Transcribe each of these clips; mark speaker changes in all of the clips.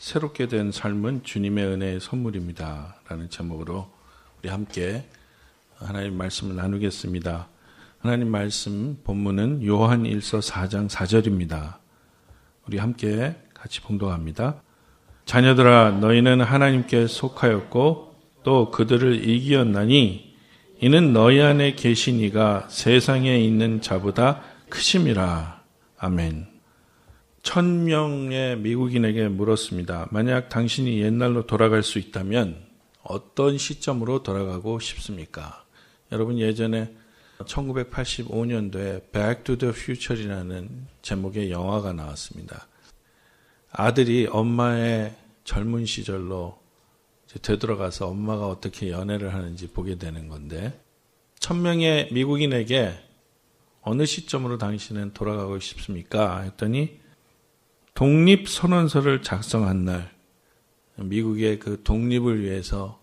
Speaker 1: 새롭게 된 삶은 주님의 은혜의 선물입니다. 라는 제목으로 우리 함께 하나님 말씀을 나누겠습니다. 하나님 말씀 본문은 요한 1서 4장 4절입니다. 우리 함께 같이 봉독합니다. 자녀들아, 너희는 하나님께 속하였고 또 그들을 이기었나니 이는 너희 안에 계신 이가 세상에 있는 자보다 크심이라. 아멘. 1000명의 미국인에게 물었습니다. 만약 당신이 옛날로 돌아갈 수 있다면 어떤 시점으로 돌아가고 싶습니까? 여러분, 예전에 1985년도에 Back to the Future이라는 제목의 영화가 나왔습니다. 아들이 엄마의 젊은 시절로 되돌아가서 엄마가 어떻게 연애를 하는지 보게 되는 건데, 1000명의 미국인에게 어느 시점으로 당신은 돌아가고 싶습니까? 했더니 독립선언서를 작성한 날, 미국의 그 독립을 위해서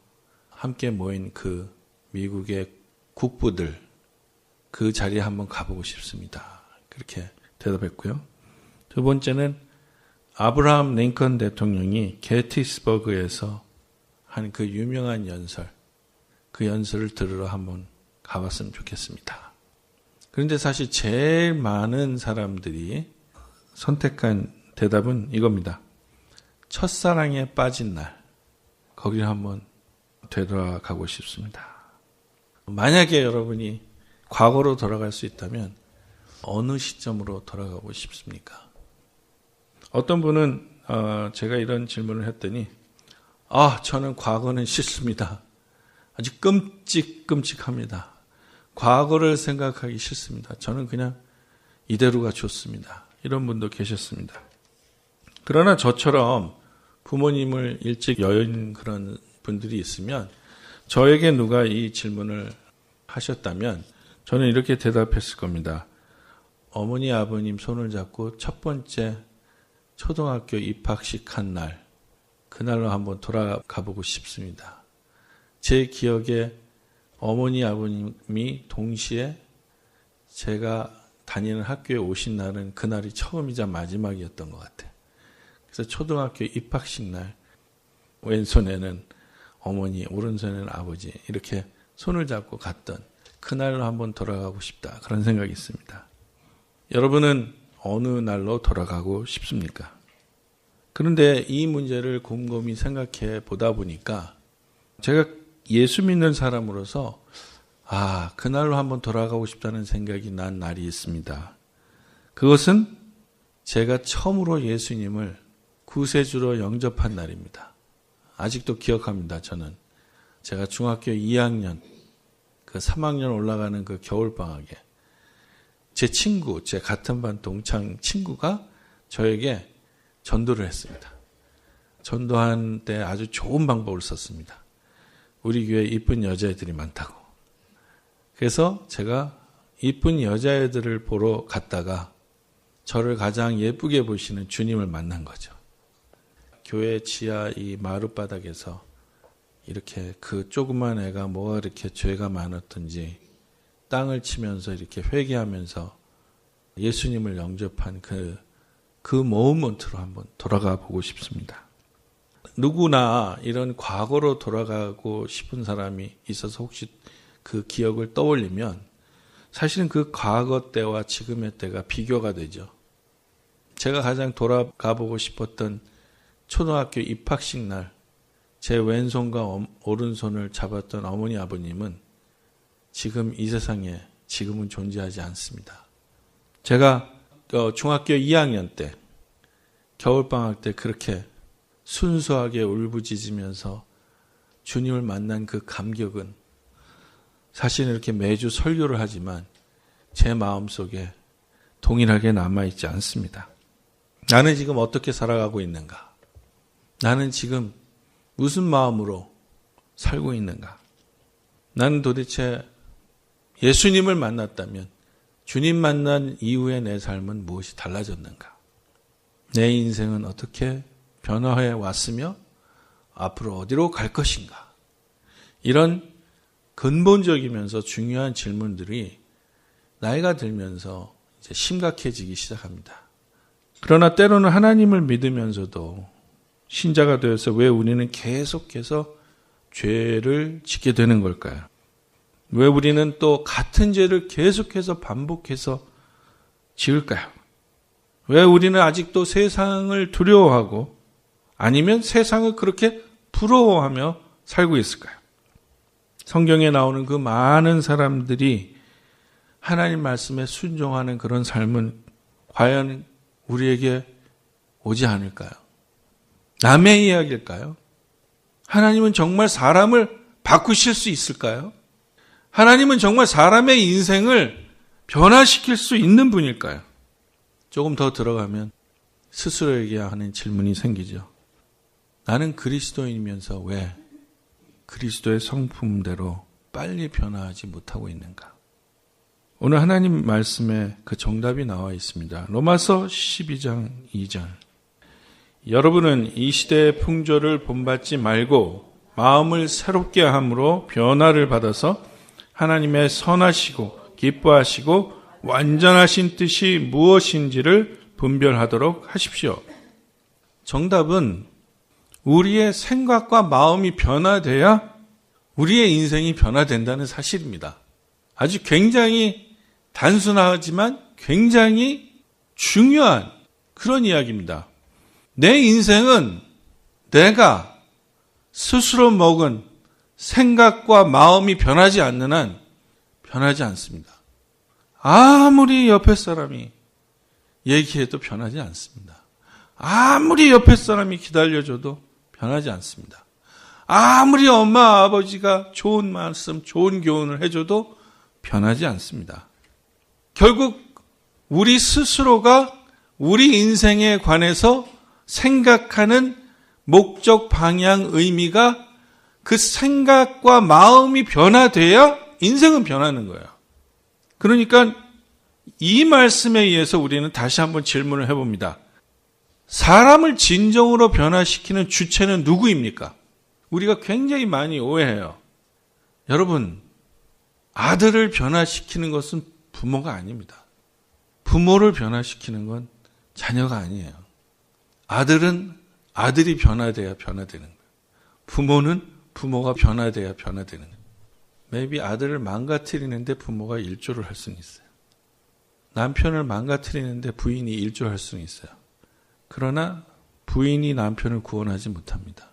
Speaker 1: 함께 모인 그 미국의 국부들, 그 자리에 한번 가보고 싶습니다. 그렇게 대답했고요. 두 번째는 아브라함 링컨 대통령이 게티스버그에서 한 그 유명한 연설, 그 연설을 들으러 한번 가봤으면 좋겠습니다. 그런데 사실 제일 많은 사람들이 선택한 대답은 이겁니다. 첫사랑에 빠진 날, 거기를 한번 되돌아가고 싶습니다. 만약에 여러분이 과거로 돌아갈 수 있다면 어느 시점으로 돌아가고 싶습니까? 어떤 분은 제가 이런 질문을 했더니 저는 과거는 싫습니다. 아주 끔찍합니다. 과거를 생각하기 싫습니다. 저는 그냥 이대로가 좋습니다. 이런 분도 계셨습니다. 그러나 저처럼 부모님을 일찍 여인 그런 분들이 있으면, 저에게 누가 이 질문을 하셨다면 저는 이렇게 대답했을 겁니다. 어머니 아버님 손을 잡고 첫 번째 초등학교 입학식 한 날, 그날로 한번 돌아가 보고 싶습니다. 제 기억에 어머니 아버님이 동시에 제가 다니는 학교에 오신 날은 그날이 처음이자 마지막이었던 것 같아요. 그래서 초등학교 입학식 날 왼손에는 어머니, 오른손에는 아버지, 이렇게 손을 잡고 갔던 그날로 한번 돌아가고 싶다, 그런 생각이 있습니다. 여러분은 어느 날로 돌아가고 싶습니까? 그런데 이 문제를 곰곰이 생각해 보다 보니까 제가 예수 믿는 사람으로서 그날로 한번 돌아가고 싶다는 생각이 난 날이 있습니다. 그것은 제가 처음으로 예수님을 구세주로 영접한 날입니다. 아직도 기억합니다. 저는 제가 중학교 2학년, 그 3학년 올라가는 그 겨울방학에 제 친구, 제 같은 반 동창 친구가 저에게 전도를 했습니다. 전도하는 때 아주 좋은 방법을 썼습니다. 우리 교회에 이쁜 여자애들이 많다고. 그래서 제가 이쁜 여자애들을 보러 갔다가 저를 가장 예쁘게 보시는 주님을 만난 거죠. 교회 지하 이 마룻바닥에서 이렇게 그 조그만 애가 뭐가 이렇게 죄가 많았던지 땅을 치면서 이렇게 회개하면서 예수님을 영접한 그 모먼트로 한번 돌아가 보고 싶습니다. 누구나 이런 과거로 돌아가고 싶은 사람이 있어서 혹시 그 기억을 떠올리면 사실은 그 과거 때와 지금의 때가 비교가 되죠. 제가 가장 돌아가 보고 싶었던 초등학교 입학식 날, 제 왼손과 오른손을 잡았던 어머니 아버님은 지금 이 세상에 지금은 존재하지 않습니다. 제가 중학교 2학년 때 겨울방학 때 그렇게 순수하게 울부짖으면서 주님을 만난 그 감격은 사실은 이렇게 매주 설교를 하지만 제 마음속에 동일하게 남아있지 않습니다. 나는 지금 어떻게 살아가고 있는가? 나는 지금 무슨 마음으로 살고 있는가? 나는 도대체 예수님을 만났다면 주님 만난 이후의 내 삶은 무엇이 달라졌는가? 내 인생은 어떻게 변화해 왔으며 앞으로 어디로 갈 것인가? 이런 근본적이면서 중요한 질문들이 나이가 들면서 이제 심각해지기 시작합니다. 그러나 때로는 하나님을 믿으면서도 신자가 되어서 왜 우리는 계속해서 죄를 짓게 되는 걸까요? 왜 우리는 또 같은 죄를 계속해서 반복해서 지을까요? 왜 우리는 아직도 세상을 두려워하고 아니면 세상을 그렇게 부러워하며 살고 있을까요? 성경에 나오는 그 많은 사람들이 하나님 말씀에 순종하는 그런 삶은 과연 우리에게 오지 않을까요? 남의 이야기일까요? 하나님은 정말 사람을 바꾸실 수 있을까요? 하나님은 정말 사람의 인생을 변화시킬 수 있는 분일까요? 조금 더 들어가면 스스로에게 하는 질문이 생기죠. 나는 그리스도인이면서 왜 그리스도의 성품대로 빨리 변화하지 못하고 있는가? 오늘 하나님 말씀에 그 정답이 나와 있습니다. 로마서 12장 2절. 여러분은 이 시대의 풍조를 본받지 말고 마음을 새롭게 함으로 변화를 받아서 하나님의 선하시고 기뻐하시고 완전하신 뜻이 무엇인지를 분별하도록 하십시오. 정답은 우리의 생각과 마음이 변화돼야 우리의 인생이 변화된다는 사실입니다. 아주 굉장히 단순하지만 굉장히 중요한 그런 이야기입니다. 내 인생은 내가 스스로 먹은 생각과 마음이 변하지 않는 한 변하지 않습니다. 아무리 옆에 사람이 얘기해도 변하지 않습니다. 아무리 옆에 사람이 기다려줘도 변하지 않습니다. 아무리 엄마 아버지가 좋은 말씀, 좋은 교훈을 해줘도 변하지 않습니다. 결국 우리 스스로가 우리 인생에 관해서 생각하는 목적, 방향, 의미가 그 생각과 마음이 변화돼야 인생은 변하는 거예요. 그러니까 이 말씀에 의해서 우리는 다시 한번 질문을 해봅니다. 사람을 진정으로 변화시키는 주체는 누구입니까? 우리가 굉장히 많이 오해해요. 여러분, 아들을 변화시키는 것은 부모가 아닙니다. 부모를 변화시키는 건 자녀가 아니에요. 아들은 아들이 변화돼야 변화되는 거예요. 부모는 부모가 변화돼야 변화되는 거예요. maybe 아들을 망가뜨리는데 부모가 일조를 할 수는 있어요. 남편을 망가뜨리는데 부인이 일조할 수는 있어요. 그러나 부인이 남편을 구원하지 못합니다.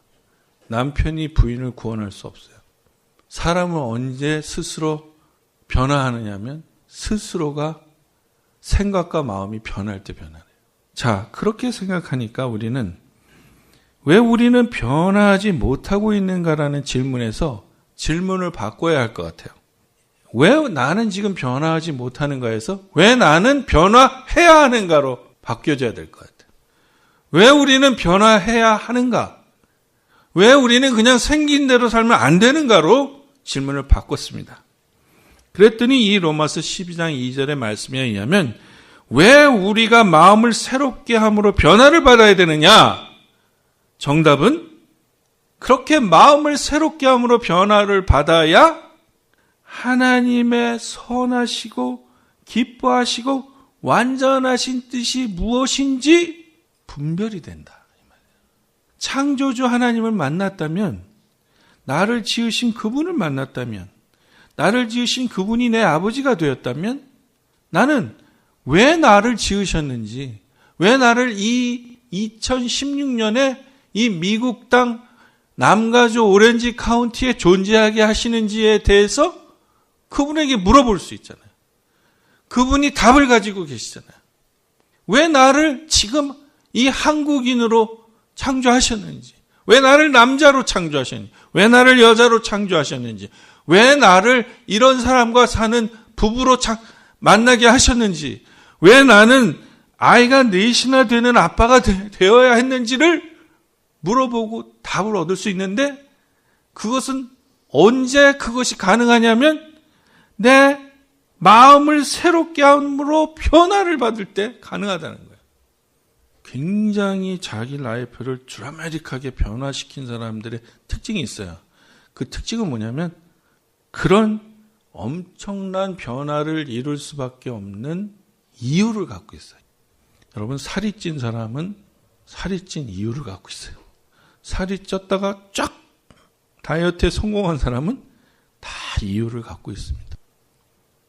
Speaker 1: 남편이 부인을 구원할 수 없어요. 사람은 언제 스스로 변화하느냐면 스스로가 생각과 마음이 변할 때 변하네요. 자, 그렇게 생각하니까 왜 우리는 변화하지 못하고 있는가라는 질문에서 질문을 바꿔야 할 것 같아요. 왜 나는 지금 변화하지 못하는가에서 왜 나는 변화해야 하는가로 바뀌어져야 될 것 같아요. 왜 우리는 변화해야 하는가? 왜 우리는 그냥 생긴 대로 살면 안 되는가로 질문을 바꿨습니다. 그랬더니 이 로마서 12장 2절의 말씀에 의하면 왜 우리가 마음을 새롭게 함으로 변화를 받아야 되느냐? 정답은 그렇게 마음을 새롭게 함으로 변화를 받아야 하나님의 선하시고 기뻐하시고 완전하신 뜻이 무엇인지 분별이 된다. 창조주 하나님을 만났다면, 나를 지으신 그분을 만났다면, 나를 지으신 그분이 내 아버지가 되었다면 나는 왜 나를 지으셨는지, 왜 나를 이 2016년에 이 미국 땅 남가주 오렌지 카운티에 존재하게 하시는지에 대해서 그분에게 물어볼 수 있잖아요. 그분이 답을 가지고 계시잖아요. 왜 나를 지금 이 한국인으로 창조하셨는지, 왜 나를 남자로 창조하셨는지, 왜 나를 여자로 창조하셨는지, 왜 나를 이런 사람과 사는 부부로 만나게 하셨는지, 왜 나는 아이가 넷이나 되는 아빠가 되어야 했는지를 물어보고 답을 얻을 수 있는데, 그것은 언제 그것이 가능하냐면 내 마음을 새롭게 함으로 변화를 받을 때 가능하다는 거예요. 굉장히 자기 라이프를 드라마틱하게 변화시킨 사람들의 특징이 있어요. 그 특징은 뭐냐면 그런 엄청난 변화를 이룰 수밖에 없는 이유를 갖고 있어요. 여러분, 살이 찐 사람은 살이 찐 이유를 갖고 있어요. 살이 쪘다가 쫙 다이어트에 성공한 사람은 다 이유를 갖고 있습니다.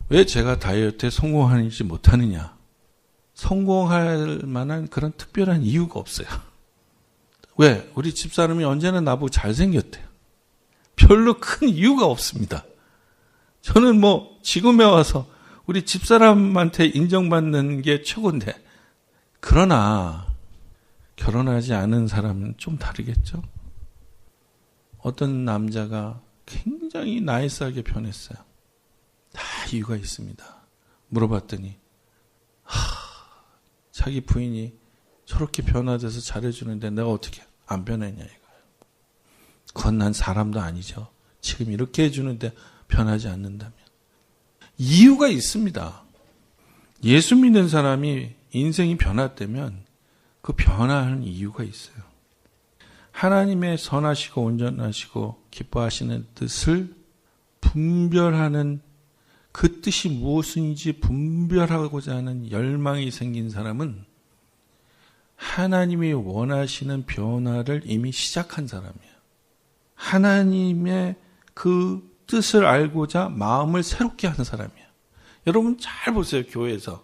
Speaker 1: 왜 제가 다이어트에 성공하지 못하느냐? 성공할 만한 그런 특별한 이유가 없어요. 왜? 우리 집사람이 언제나 나보고 잘생겼대요. 별로 큰 이유가 없습니다. 저는 지금에 와서 우리 집사람한테 인정받는 게 최고인데, 그러나 결혼하지 않은 사람은 좀 다르겠죠? 어떤 남자가 굉장히 나이스하게 변했어요. 다 이유가 있습니다. 물어봤더니 자기 부인이 저렇게 변화돼서 잘해주는데 내가 어떻게 안 변했냐 이거예요. 그건 난 사람도 아니죠. 지금 이렇게 해주는데 변하지 않는다면. 이유가 있습니다. 예수 믿는 사람이 인생이 변화되면 그 변화하는 이유가 있어요. 하나님의 선하시고 온전하시고 기뻐하시는 뜻을 분별하는, 그 뜻이 무엇인지 분별하고자 하는 열망이 생긴 사람은 하나님이 원하시는 변화를 이미 시작한 사람이에요. 하나님의 그 뜻을 알고자 마음을 새롭게 하는 사람이에요. 여러분 잘 보세요. 교회에서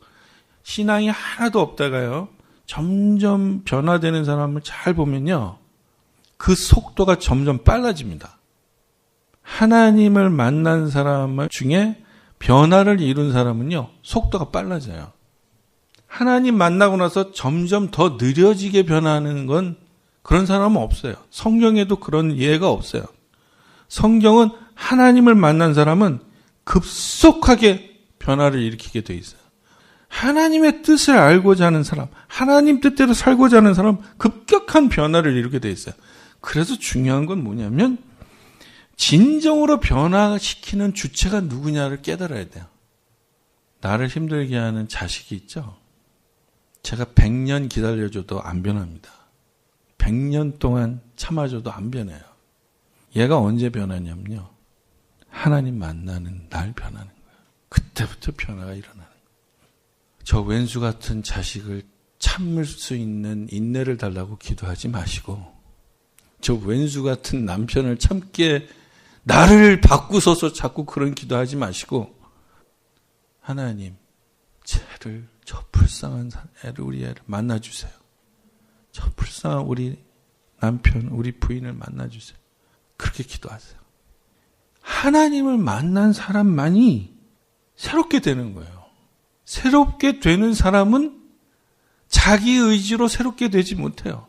Speaker 1: 신앙이 하나도 없다가요, 점점 변화되는 사람을 잘 보면요, 그 속도가 점점 빨라집니다. 하나님을 만난 사람 중에 변화를 이룬 사람은요, 속도가 빨라져요. 하나님 만나고 나서 점점 더 느려지게 변하는 건 그런 사람은 없어요. 성경에도 그런 예가 없어요. 성경은 하나님을 만난 사람은 급속하게 변화를 일으키게 돼 있어요. 하나님의 뜻을 알고자 하는 사람, 하나님 뜻대로 살고자 하는 사람, 급격한 변화를 이루게 돼 있어요. 그래서 중요한 건 뭐냐면 진정으로 변화시키는 주체가 누구냐를 깨달아야 돼요. 나를 힘들게 하는 자식이 있죠. 제가 100년 기다려줘도 안 변합니다. 100년 동안 참아줘도 안 변해요. 얘가 언제 변하냐면요, 하나님 만나는 날 변하는 거예요. 그때부터 변화가 일어나는 거예요. 저 왼수 같은 자식을 참을 수 있는 인내를 달라고 기도하지 마시고, 저 왼수 같은 남편을 참게 나를 바꾸소서 자꾸 그런 기도하지 마시고, 하나님, 쟤를, 저 불쌍한 우리 애를 만나주세요. 저 불쌍한 우리 남편, 우리 부인을 만나주세요. 그렇게 기도하세요. 하나님을 만난 사람만이 새롭게 되는 거예요. 새롭게 되는 사람은 자기 의지로 새롭게 되지 못해요.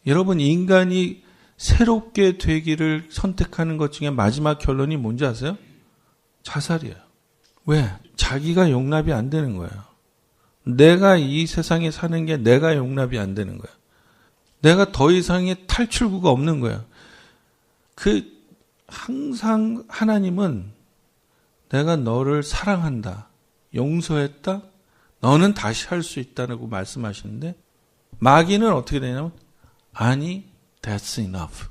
Speaker 1: 여러분, 인간이 새롭게 되기를 선택하는 것 중에 마지막 결론이 뭔지 아세요? 자살이에요. 왜? 자기가 용납이 안 되는 거예요. 내가 이 세상에 사는 게 내가 용납이 안 되는 거예요. 내가 더 이상의 탈출구가 없는 거예요. 항상 하나님은 내가 너를 사랑한다, 용서했다, 너는 다시 할 수 있다고 말씀하시는데, 마귀는 어떻게 되냐면, 아니, that's enough.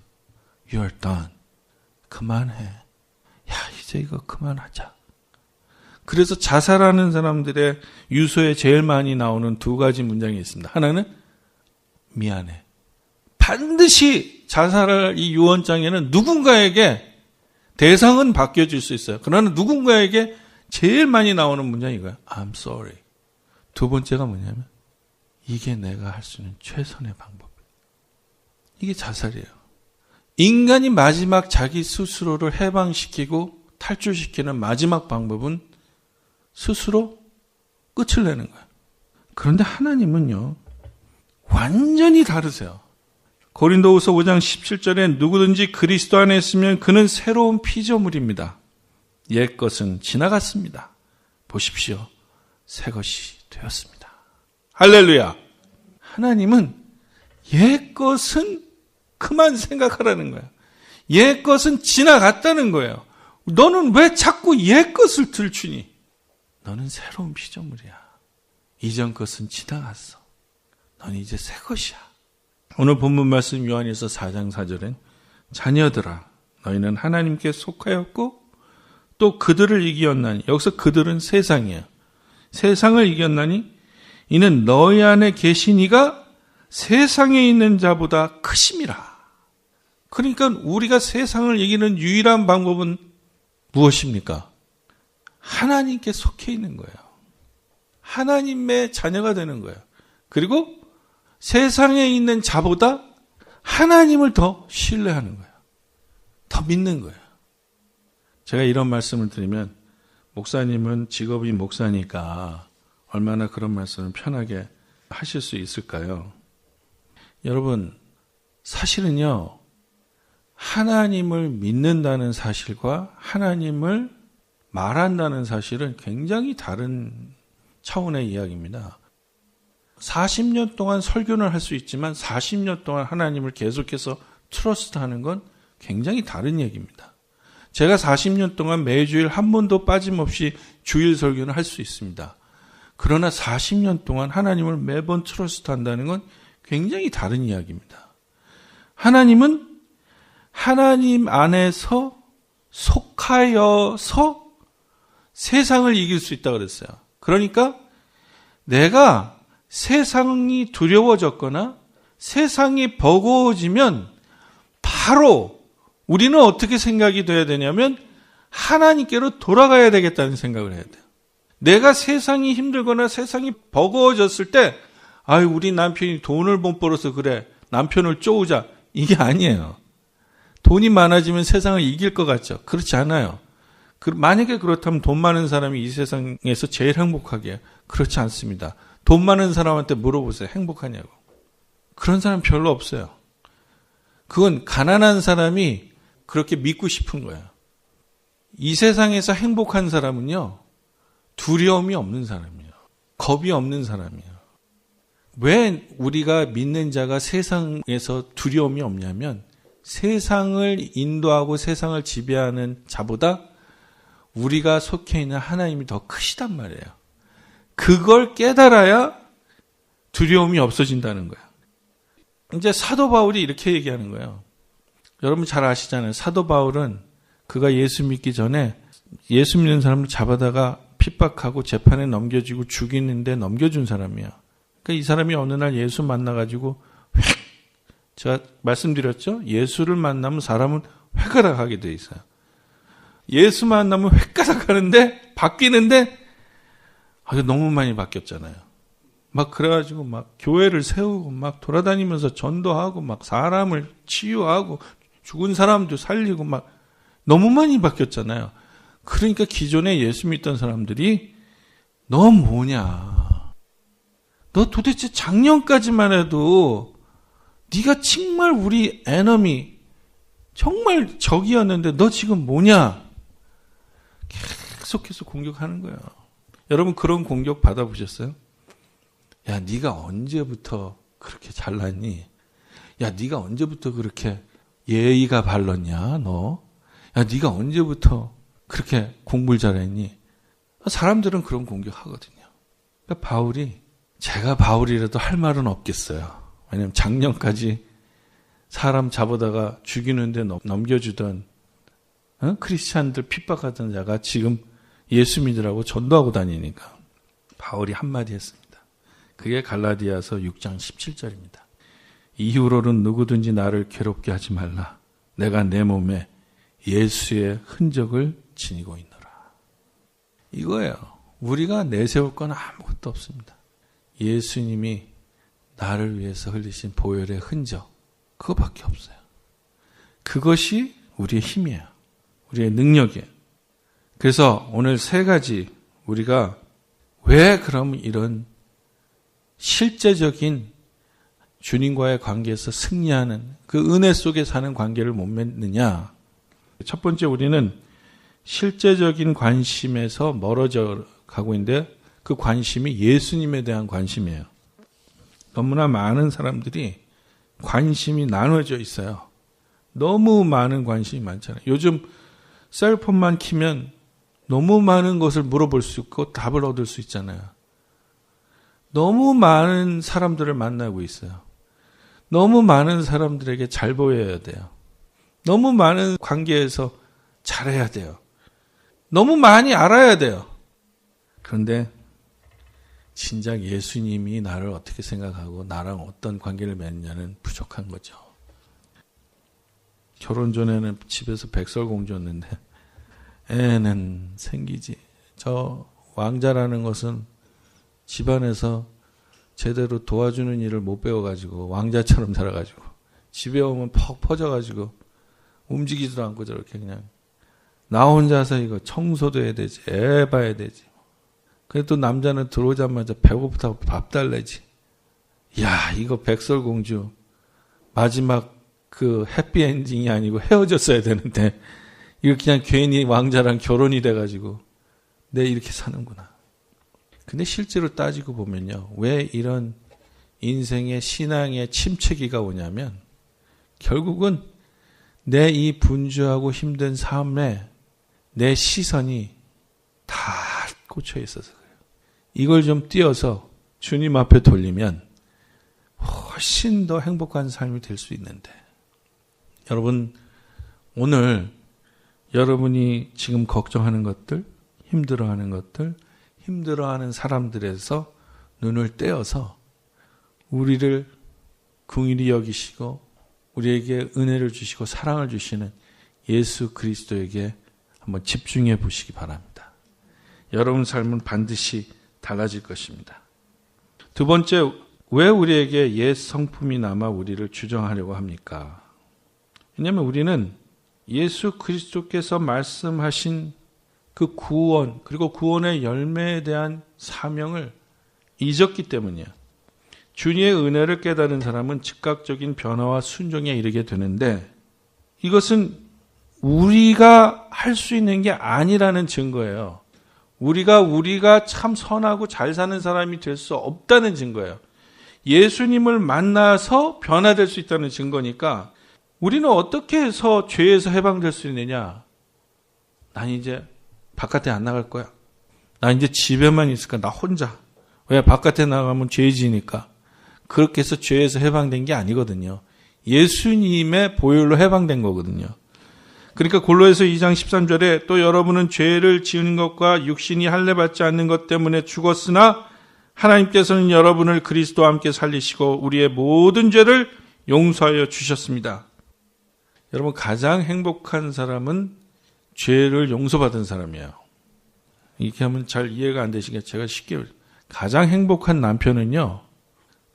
Speaker 1: You're done. 그만해. 야, 이제 이거 그만하자. 그래서 자살하는 사람들의 유서에 제일 많이 나오는 두 가지 문장이 있습니다. 하나는 미안해. 반드시 자살할 이 유언장에는 누군가에게 대상은 바뀌어질 수 있어요. 그러나 누군가에게 제일 많이 나오는 문장이 이거예요. I'm sorry. 두 번째가 뭐냐면, 이게 내가 할 수 있는 최선의 방법. 이게 자살이에요. 인간이 마지막 자기 스스로를 해방시키고 탈출시키는 마지막 방법은 스스로 끝을 내는 거예요. 그런데 하나님은요, 완전히 다르세요. 고린도후서 5장 17절에 누구든지 그리스도 안에 있으면 그는 새로운 피조물입니다. 옛 것은 지나갔습니다. 보십시오. 새 것이 되었습니다. 할렐루야. 하나님은 옛 것은 그만 생각하라는 거예요. 옛 것은 지나갔다는 거예요. 너는 왜 자꾸 옛 것을 들추니? 너는 새로운 피조물이야. 이전 것은 지나갔어. 너는 이제 새 것이야. 오늘 본문 말씀 요한일서 4장 4절엔 자녀들아, 너희는 하나님께 속하였고 또 그들을 이기었나니, 여기서 그들은 세상이에요. 세상을 이겼나니 이는 너희 안에 계신 이가 세상에 있는 자보다 크심이라. 그러니까 우리가 세상을 이기는 유일한 방법은 무엇입니까? 하나님께 속해 있는 거예요. 하나님의 자녀가 되는 거예요. 그리고 세상에 있는 자보다 하나님을 더 신뢰하는 거예요. 더 믿는 거예요. 제가 이런 말씀을 드리면 목사님은 직업이 목사니까 얼마나 그런 말씀을 편하게 하실 수 있을까요? 여러분, 사실은요, 하나님을 믿는다는 사실과 하나님을 말한다는 사실은 굉장히 다른 차원의 이야기입니다. 40년 동안 설교를 할 수 있지만 40년 동안 하나님을 계속해서 트러스트하는 건 굉장히 다른 얘기입니다. 제가 40년 동안 매주일 한 번도 빠짐없이 주일 설교는 할 수 있습니다. 그러나 40년 동안 하나님을 매번 트러스트한다는 건 굉장히 다른 이야기입니다. 하나님은 하나님 안에서 속하여서 세상을 이길 수 있다고 그랬어요. 그러니까 내가 세상이 두려워졌거나 세상이 버거워지면 바로 우리는 어떻게 생각이 돼야 되냐면 하나님께로 돌아가야 되겠다는 생각을 해야 돼요. 내가 세상이 힘들거나 세상이 버거워졌을 때 우리 남편이 돈을 못 벌어서 그래. 남편을 쪼우자. 이게 아니에요. 돈이 많아지면 세상을 이길 것 같죠? 그렇지 않아요. 만약에 그렇다면 돈 많은 사람이 이 세상에서 제일 행복하게 해요. 그렇지 않습니다. 돈 많은 사람한테 물어보세요. 행복하냐고. 그런 사람 별로 없어요. 그건 가난한 사람이 그렇게 믿고 싶은 거예요. 이 세상에서 행복한 사람은요, 두려움이 없는 사람이에요. 겁이 없는 사람이에요. 왜 우리가 믿는 자가 세상에서 두려움이 없냐면 세상을 인도하고 세상을 지배하는 자보다 우리가 속해 있는 하나님이 더 크시단 말이에요. 그걸 깨달아야 두려움이 없어진다는 거예요. 이제 사도 바울이 이렇게 얘기하는 거예요. 여러분 잘 아시잖아요. 사도 바울은 그가 예수 믿기 전에 예수 믿는 사람을 잡아다가 핍박하고 재판에 넘겨주고 죽이는데 넘겨준 사람이에요. 그러니까 이 사람이 어느 날 예수 만나가지고 제가 말씀드렸죠? 예수를 만나면 사람은 획가닥하게 돼 있어요. 예수 만나면 획가닥하는데 바뀌는데 너무 많이 바뀌었잖아요. 막 그래가지고 막 교회를 세우고 막 돌아다니면서 전도하고 막 사람을 치유하고 죽은 사람도 살리고 막 너무 많이 바뀌었잖아요. 그러니까 기존에 예수 믿던 사람들이 너 뭐냐? 너 도대체 작년까지만 해도 네가 정말 우리 에너미 정말 적이었는데 너 지금 뭐냐? 계속해서 공격하는 거예요. 여러분 그런 공격 받아보셨어요? 야, 네가 언제부터 그렇게 잘났니? 야, 네가 언제부터 그렇게 예의가 발랐냐, 너? 야, 네가 언제부터 그렇게 공부를 잘했니? 사람들은 그런 공격하거든요. 그러니까 바울이, 제가 바울이라도 할 말은 없겠어요. 왜냐면 작년까지 사람 잡아다가 죽이는데 넘겨주던 크리스찬들 핍박하던 자가 지금 예수 믿으라고 전도하고 다니니까 바울이 한마디 했습니다. 그게 갈라디아서 6장 17절입니다. 이후로는 누구든지 나를 괴롭게 하지 말라. 내가 내 몸에 예수의 흔적을 지니고 있노라. 이거예요. 우리가 내세울 건 아무것도 없습니다. 예수님이 나를 위해서 흘리신 보혈의 흔적, 그거밖에 없어요. 그것이 우리의 힘이에요. 우리의 능력이에요. 그래서 오늘 세 가지 우리가 왜 그럼 이런 실제적인 주님과의 관계에서 승리하는 그 은혜 속에 사는 관계를 못 맺느냐. 첫 번째 우리는 실제적인 관심에서 멀어져 가고 있는데 그 관심이 예수님에 대한 관심이에요. 너무나 많은 사람들이 관심이 나눠져 있어요. 너무 많은 관심이 많잖아요. 요즘 셀폰만 키면 너무 많은 것을 물어볼 수 있고 답을 얻을 수 있잖아요. 너무 많은 사람들을 만나고 있어요. 너무 많은 사람들에게 잘 보여야 돼요. 너무 많은 관계에서 잘해야 돼요. 너무 많이 알아야 돼요. 그런데 진작 예수님이 나를 어떻게 생각하고 나랑 어떤 관계를 맺느냐는 부족한 거죠. 결혼 전에는 집에서 백설공주였는데 애는 생기지. 저 왕자라는 것은 집안에서 제대로 도와주는 일을 못 배워가지고 왕자처럼 자라가지고 집에 오면 퍽 퍼져가지고 움직이지도 않고 저렇게 그냥 나 혼자서 이거 청소도 해야 되지, 애 봐야 되지. 그래도 남자는 들어오자마자 배고프다고 밥 달래지. 야, 이거 백설공주 마지막 그 해피엔딩이 아니고 헤어졌어야 되는데 이거 그냥 괜히 왕자랑 결혼이 돼가지고 내 이렇게 사는구나. 근데 실제로 따지고 보면요, 왜 이런 인생의 신앙의 침체기가 오냐면 결국은 내 이 분주하고 힘든 삶에 내 시선이 다 꽂혀 있어서 그래요. 이걸 좀 띄어서 주님 앞에 돌리면 훨씬 더 행복한 삶이 될 수 있는데, 여러분, 오늘 여러분이 지금 걱정하는 것들, 힘들어하는 것들, 힘들어하는 사람들에서 눈을 떼어서 우리를 긍휼히 여기시고 우리에게 은혜를 주시고 사랑을 주시는 예수 그리스도에게 한번 집중해 보시기 바랍니다. 여러분 삶은 반드시 달라질 것입니다. 두 번째, 왜 우리에게 옛 성품이 남아 우리를 주정하려고 합니까? 왜냐하면 우리는 예수 그리스도께서 말씀하신 그 구원, 그리고 구원의 열매에 대한 사명을 잊었기 때문이에요. 주님의 은혜를 깨달은 사람은 즉각적인 변화와 순종에 이르게 되는데, 이것은 우리가 할 수 있는 게 아니라는 증거예요. 우리가 참 선하고 잘 사는 사람이 될 수 없다는 증거예요. 예수님을 만나서 변화될 수 있다는 증거니까, 우리는 어떻게 해서 죄에서 해방될 수 있느냐? 난 이제 바깥에 안 나갈 거야. 나 이제 집에만 있을 거야. 나 혼자. 왜? 바깥에 나가면 죄지니까. 그렇게 해서 죄에서 해방된 게 아니거든요. 예수님의 보혈로 해방된 거거든요. 그러니까 골로새서 2장 13절에 또 여러분은 죄를 지은 것과 육신이 할례받지 않는 것 때문에 죽었으나 하나님께서는 여러분을 그리스도와 함께 살리시고 우리의 모든 죄를 용서하여 주셨습니다. 여러분, 가장 행복한 사람은 죄를 용서받은 사람이에요. 이렇게 하면 잘 이해가 안 되시겠죠. 제가 쉽게, 가장 행복한 남편은요,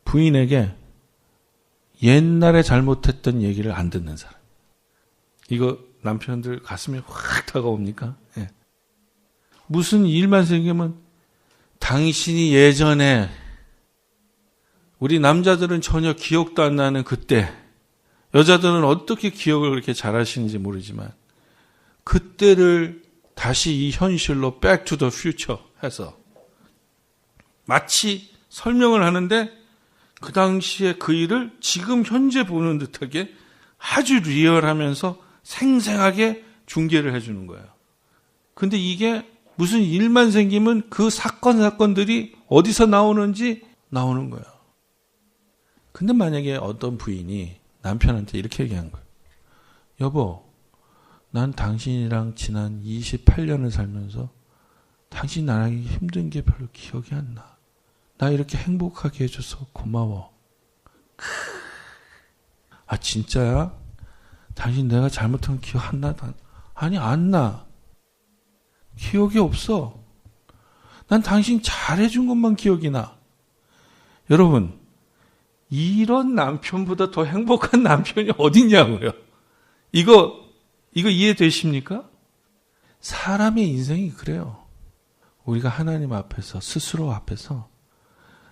Speaker 1: 부인에게 옛날에 잘못했던 얘기를 안 듣는 사람. 이거 남편들 가슴에 확 다가옵니까? 예. 무슨 일만 생기면 당신이 예전에, 우리 남자들은 전혀 기억도 안 나는 그때, 여자들은 어떻게 기억을 그렇게 잘하시는지 모르지만 그때를 다시 이 현실로 back to the future 해서 마치 설명을 하는데 그 당시에 그 일을 지금 현재 보는 듯하게 아주 리얼하면서 생생하게 중계를 해주는 거예요. 근데 이게 무슨 일만 생기면 그 사건들이 어디서 나오는지 나오는 거예요. 근데 만약에 어떤 부인이 남편한테 이렇게 얘기한 거예요. 여보, 난 당신이랑 지난 28년을 살면서 당신 나랑 힘든 게 별로 기억이 안 나. 나 이렇게 행복하게 해줘서 고마워. 아, 진짜야? 당신 내가 잘못한 기억 안 나? 아니, 안 나. 기억이 없어. 난 당신 잘해준 것만 기억이 나. 여러분, 이런 남편보다 더 행복한 남편이 어딨냐고요. 이거 이해되십니까? 사람의 인생이 그래요. 우리가 하나님 앞에서, 스스로 앞에서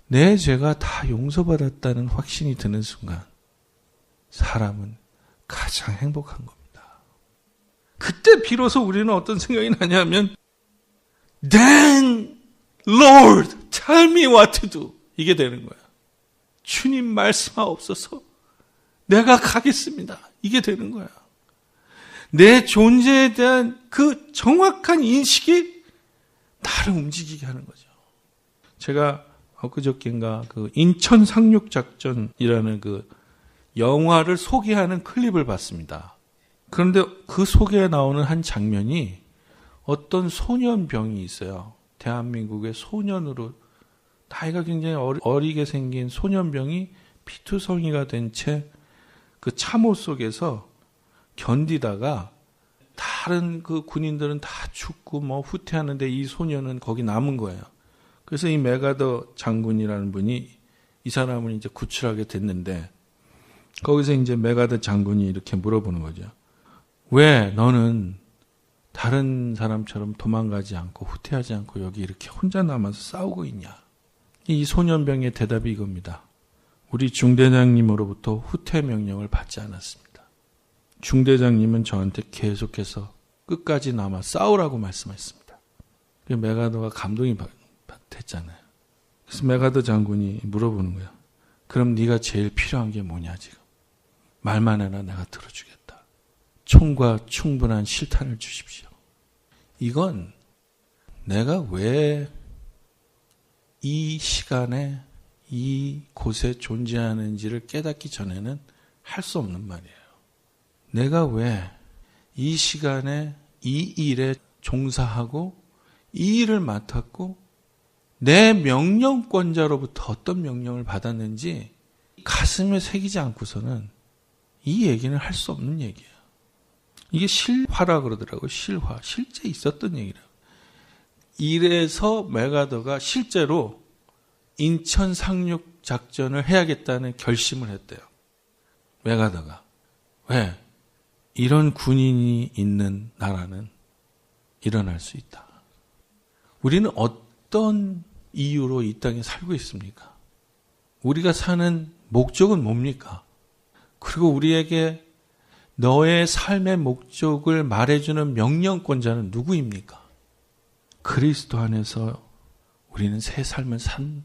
Speaker 1: 내 죄가 다 용서받았다는 확신이 드는 순간 사람은 가장 행복한 겁니다. 그때 비로소 우리는 어떤 생각이 나냐면 Then Lord, tell me what to do. 이게 되는 거야. 주님 말씀하옵소서. 내가 가겠습니다. 이게 되는 거야. 내 존재에 대한 그 정확한 인식이 나를 움직이게 하는 거죠. 제가 엊그저께인가 그 인천 상륙작전이라는 그 영화를 소개하는 클립을 봤습니다. 그런데 그 소개에 나오는 한 장면이 어떤 소년병이 있어요. 대한민국의 소년으로 나이가 굉장히 어리게 생긴 소년병이 피투성이가 된 채 그 참호 속에서 견디다가 다른 그 군인들은 다 죽고 후퇴하는데 이 소녀는 거기 남은 거예요. 그래서 이 메가더 장군이라는 분이 이 사람을 이제 구출하게 됐는데, 거기서 이제 메가더 장군이 이렇게 물어보는 거죠. 왜 너는 다른 사람처럼 도망가지 않고 후퇴하지 않고 여기 이렇게 혼자 남아서 싸우고 있냐? 이 소년병의 대답이 이겁니다. 우리 중대장님으로부터 후퇴 명령을 받지 않았습니다. 중대장님은 저한테 계속해서 끝까지 남아 싸우라고 말씀하셨습니다. 메가더가 감동이 됐잖아요. 그래서 메가더 장군이 물어보는 거야. 그럼 네가 제일 필요한 게 뭐냐 지금? 말만 해라 내가 들어주겠다. 총과 충분한 실탄을 주십시오. 이건 내가 왜 이 시간에 이 곳에 존재하는지를 깨닫기 전에는 할 수 없는 말이에요. 내가 왜 이 시간에 이 일에 종사하고 이 일을 맡았고 내 명령권자로부터 어떤 명령을 받았는지 가슴에 새기지 않고서는 이 얘기는 할 수 없는 얘기예요. 이게 실화라 그러더라고요. 실화. 실제 있었던 얘기라고. 이래서 메가더가 실제로 인천 상륙 작전을 해야겠다는 결심을 했대요. 메가더가. 왜? 이런 군인이 있는 나라는 일어날 수 있다. 우리는 어떤 이유로 이 땅에 살고 있습니까? 우리가 사는 목적은 뭡니까? 그리고 우리에게 너의 삶의 목적을 말해주는 명령권자는 누구입니까? 그리스도 안에서 우리는 새 삶을 산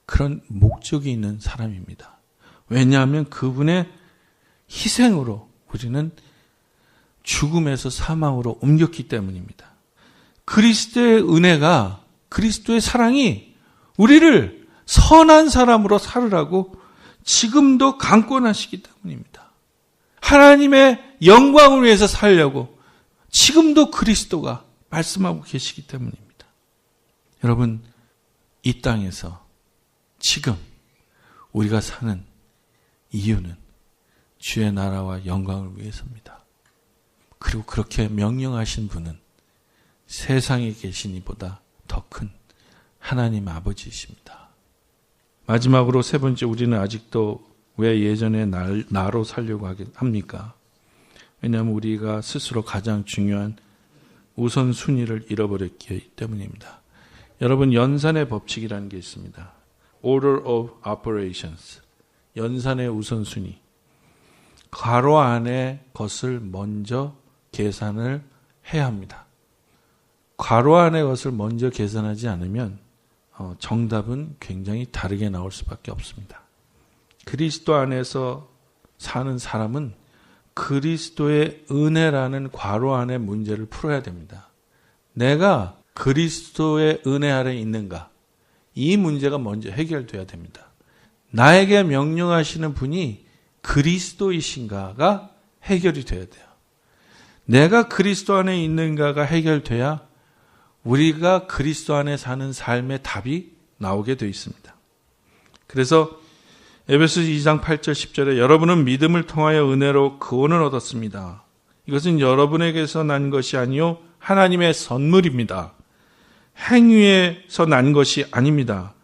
Speaker 1: 그런 목적이 있는 사람입니다. 왜냐하면 그분의 희생으로 우리는 죽음에서 사망으로 옮겼기 때문입니다. 그리스도의 은혜가, 그리스도의 사랑이 우리를 선한 사람으로 살으라고 지금도 강권하시기 때문입니다. 하나님의 영광을 위해서 살려고 지금도 그리스도가 말씀하고 계시기 때문입니다. 여러분, 이 땅에서 지금 우리가 사는 이유는 주의 나라와 영광을 위해서입니다. 그리고 그렇게 명령하신 분은 세상에 계신 이보다 더 큰 하나님 아버지이십니다. 마지막으로 세 번째, 우리는 아직도 왜 예전의 나로 살려고 합니까? 왜냐하면 우리가 스스로 가장 중요한 우선순위를 잃어버렸기 때문입니다. 여러분, 연산의 법칙이라는 게 있습니다. Order of Operations. 연산의 우선순위. 괄호 안에 것을 먼저 계산을 해야 합니다. 괄호 안의 것을 먼저 계산하지 않으면 정답은 굉장히 다르게 나올 수밖에 없습니다. 그리스도 안에서 사는 사람은 그리스도의 은혜라는 괄호 안의 문제를 풀어야 됩니다. 내가 그리스도의 은혜 아래 있는가? 이 문제가 먼저 해결돼야 됩니다. 나에게 명령하시는 분이 그리스도이신가가 해결이 돼야 돼요. 내가 그리스도 안에 있는가가 해결돼야 우리가 그리스도 안에 사는 삶의 답이 나오게 되어 있습니다. 그래서 에베소서 2장 8절 10절에 여러분은 믿음을 통하여 은혜로 구원을 얻었습니다. 이것은 여러분에게서 난 것이 아니요 하나님의 선물입니다. 행위에서 난 것이 아닙니다.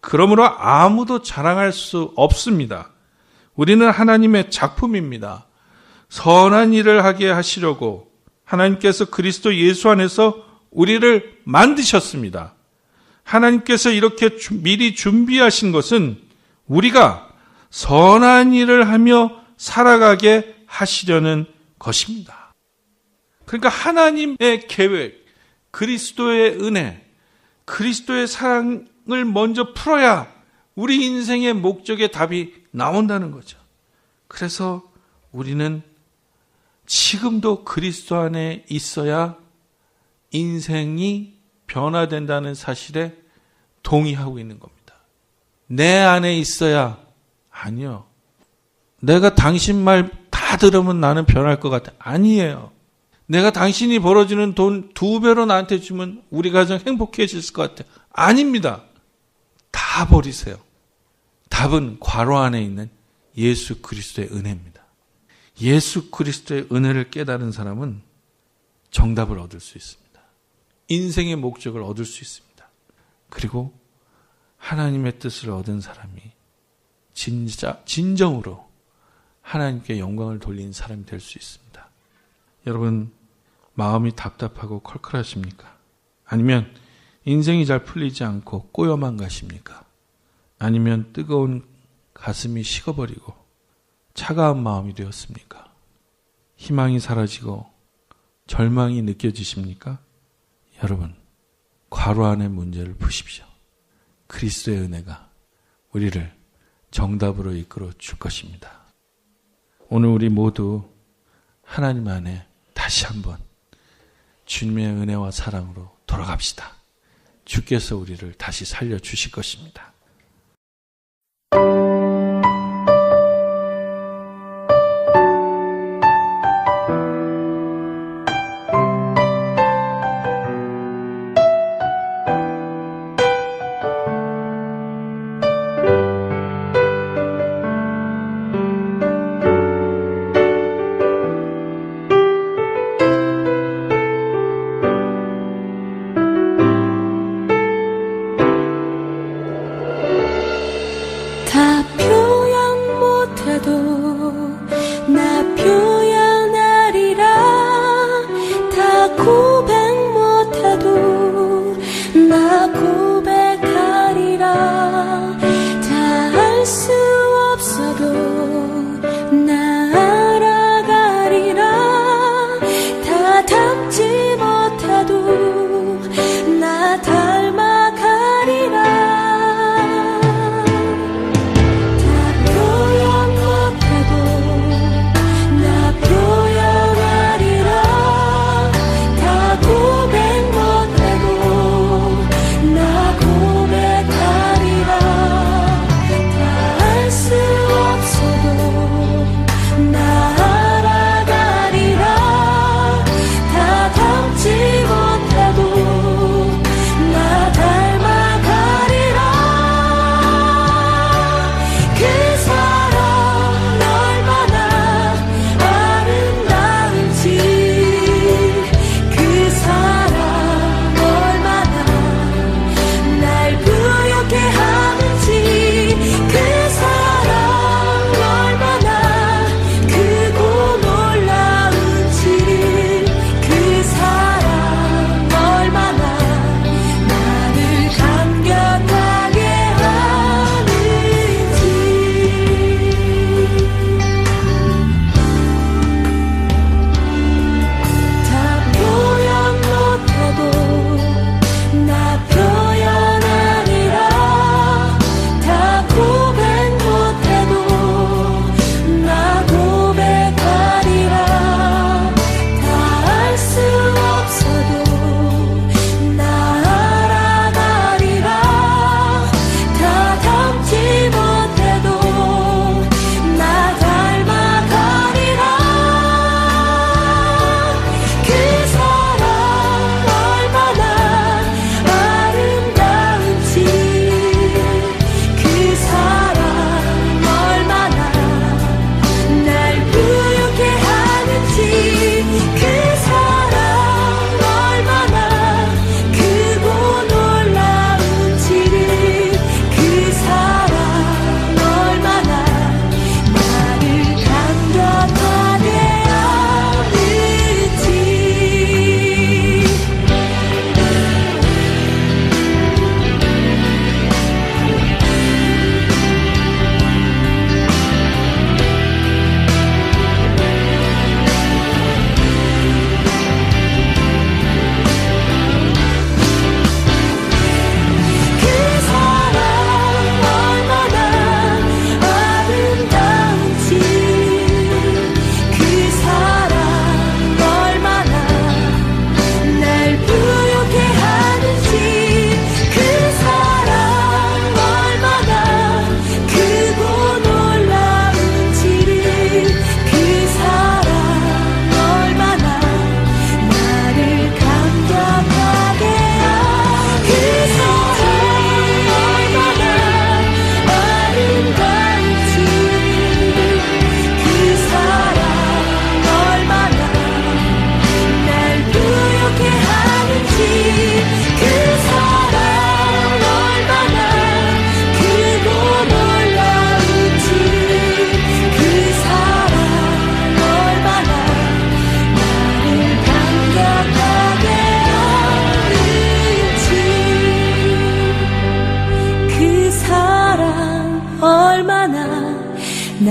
Speaker 1: 그러므로 아무도 자랑할 수 없습니다. 우리는 하나님의 작품입니다. 선한 일을 하게 하시려고 하나님께서 그리스도 예수 안에서 우리를 만드셨습니다. 하나님께서 이렇게 미리 준비하신 것은 우리가 선한 일을 하며 살아가게 하시려는 것입니다. 그러니까 하나님의 계획, 그리스도의 은혜, 그리스도의 사랑을 먼저 풀어야 우리 인생의 목적의 답이 나온다는 거죠. 그래서 우리는 지금도 그리스도 안에 있어야 인생이 변화된다는 사실에 동의하고 있는 겁니다. 내 안에 있어야, 아니요. 내가 당신 말 다 들으면 나는 변할 것 같아. 아니에요. 내가 당신이 벌어주는 돈 2배로 나한테 주면 우리 가정 행복해질 것 같아. 아닙니다. 다 버리세요. 답은 괄호 안에 있는 예수 그리스도의 은혜입니다. 예수 그리스도의 은혜를 깨달은 사람은 정답을 얻을 수 있습니다. 인생의 목적을 얻을 수 있습니다. 그리고 하나님의 뜻을 얻은 사람이 진정으로 하나님께 영광을 돌리는 사람이 될 수 있습니다. 여러분, 마음이 답답하고 컬컬하십니까? 아니면 인생이 잘 풀리지 않고 꼬여만 가십니까? 아니면 뜨거운 가슴이 식어버리고 차가운 마음이 되었습니까? 희망이 사라지고 절망이 느껴지십니까? 여러분, 괄호 안의 문제를 푸십시오. 그리스도의 은혜가 우리를 정답으로 이끌어 줄 것입니다. 오늘 우리 모두 하나님 안에 다시 한번 주님의 은혜와 사랑으로 돌아갑시다. 주께서 우리를 다시 살려주실 것입니다.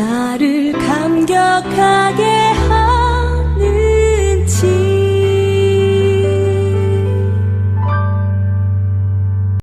Speaker 2: 나를 감격하게